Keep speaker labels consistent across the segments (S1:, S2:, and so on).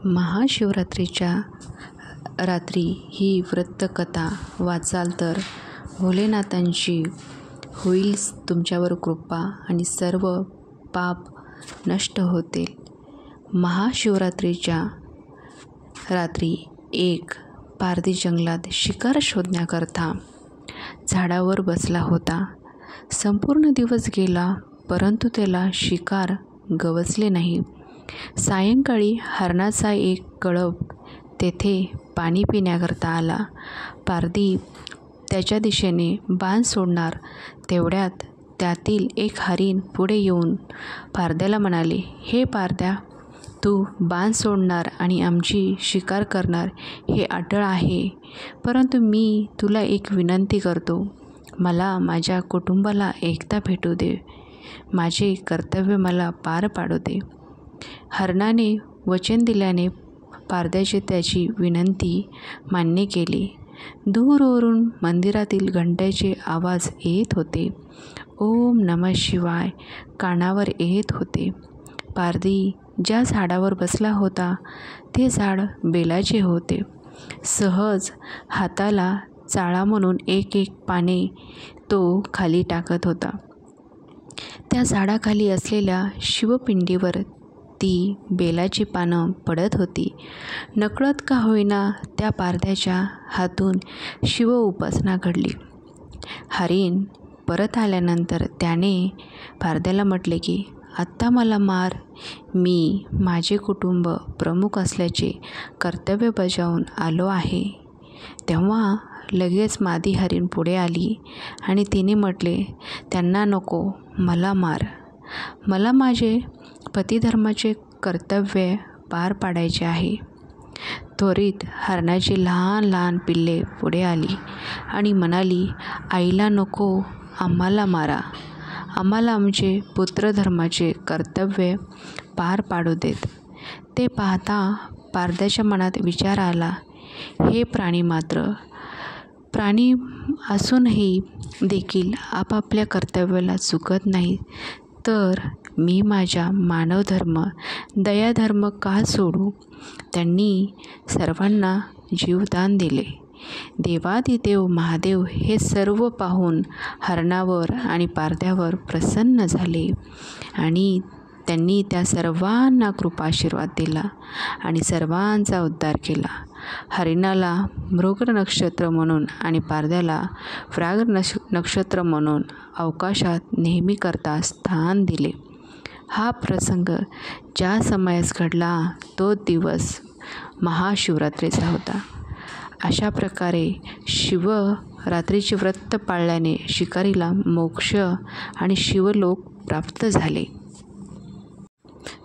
S1: महाशिवरात्रीच्या रात्री ही व्रतकथा वाचाल तर भोलेनाथांची होईल तुमच्यावर कृपा आणि सर्व पाप नष्ट होतील. महाशिवरात्रीच्या रात्री एक पारधी जंगलात शिकार शोधण्याकरता झाडावर बसला होता. संपूर्ण दिवस गेला, परंतु त्याला शिकार गवसले नाही. सायंकाळी हरणाचा एक कळप तेथे पाणी पिण्याकरता आला. पारधी त्याच्या दिशेने बाण सोडणार तेवढ्यात त्यातील एक हरीण पुढे येऊन पारध्याला म्हणाले, हे पारध्या, तू बाण सोडणार आणि आमची शिकार करणार हे अटळ आहे, परंतु मी तुला एक विनंती करतो. मला माझ्या कुटुंबाला एकदा भेटू दे. माझे कर्तव्य मला पार पाडू दे. हरणाने वचन दिल्याने पारध्याचे त्याची विनंती मान्य केली. दूरवरून मंदिरातील घंटेचे आवाज येत होते. ओम नमः शिवाय कानावर येत होते. पारधी ज्या झाडावर बसला होता ते झाड बेलाचे होते. सहज हाताला चाळा म्हणून एक एक पाने तो खाली टाकत होता. त्या झाडाखाली असलेल्या शिवपिंडीवर ती बेलाची पानं पडत होती. नकळत का होईना त्या पारध्याच्या हातून शिव उपासना घडली. हरीण परत आल्यानंतर त्याने पारध्याला म्हटले की आत्ता मला मार. मी माझे कुटुंब प्रमुख असल्याचे कर्तव्य बजावून आलो आहे. तेव्हा लगेच मादी हरीण पुढे आली आणि तिने म्हटले, त्यांना नको, मला मार. मला माझे पतिधर्माचे कर्तव्य पार पाडायचे आहे. त्वरित हरणाची लहान लहान पिल्ले पुढे आली आणि म्हणाली, आईला नको, आम्हाला मारा. आम्हाला आमचे पुत्रधर्माचे कर्तव्य पार पाडू देत. ते पाहता पारध्याच्या मनात विचार आला, हे प्राणी असूनही देखील आपापल्या कर्तव्याला चुकत नाही, तर मी माझ्या मानवधर्म दयाधर्म का सोडू. त्यांनी सर्वांना जीवदान दिले. देवादिदेव महादेव हे सर्व पाहून हरणावर आणि पारध्यावर प्रसन्न झाले आणि त्यांनी त्या सर्वांना कृपाशीर्वाद दिला आणि सर्वांचा उद्धार केला. हरिणाला मृग नक्षत्र म्हणून आणि पारध्याला व्याघ्र नक्षत्र म्हणून अवकाशात नेहमीकरता स्थान दिले. हा प्रसंग ज्या समयास घडला तो दिवस महाशिवरात्रीचा होता. अशा प्रकारे शिवरात्रीचे व्रत पाळल्याने शिकारीला मोक्ष आणि शिवलोक प्राप्त झाले.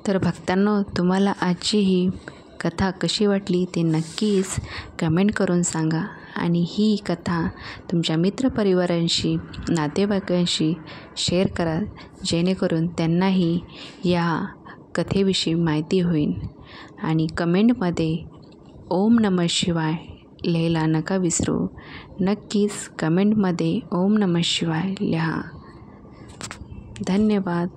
S1: तर भक्तांनो, तुम्हाला आजची ही कथा कशी वाटली ते नक्कीच कमेंट करून सांगा आणि ही कथा तुमच्या मित्रपरिवारांशी नातेवाईकांशी शेअर करा, जेणेकरून त्यांनाही या कथेविषयी माहिती होईल. आणि कमेंटमध्ये ओम नमः शिवाय लिहायला नका विसरू. नक्कीच कमेंटमध्ये ओम नमः शिवाय लिहा. धन्यवाद.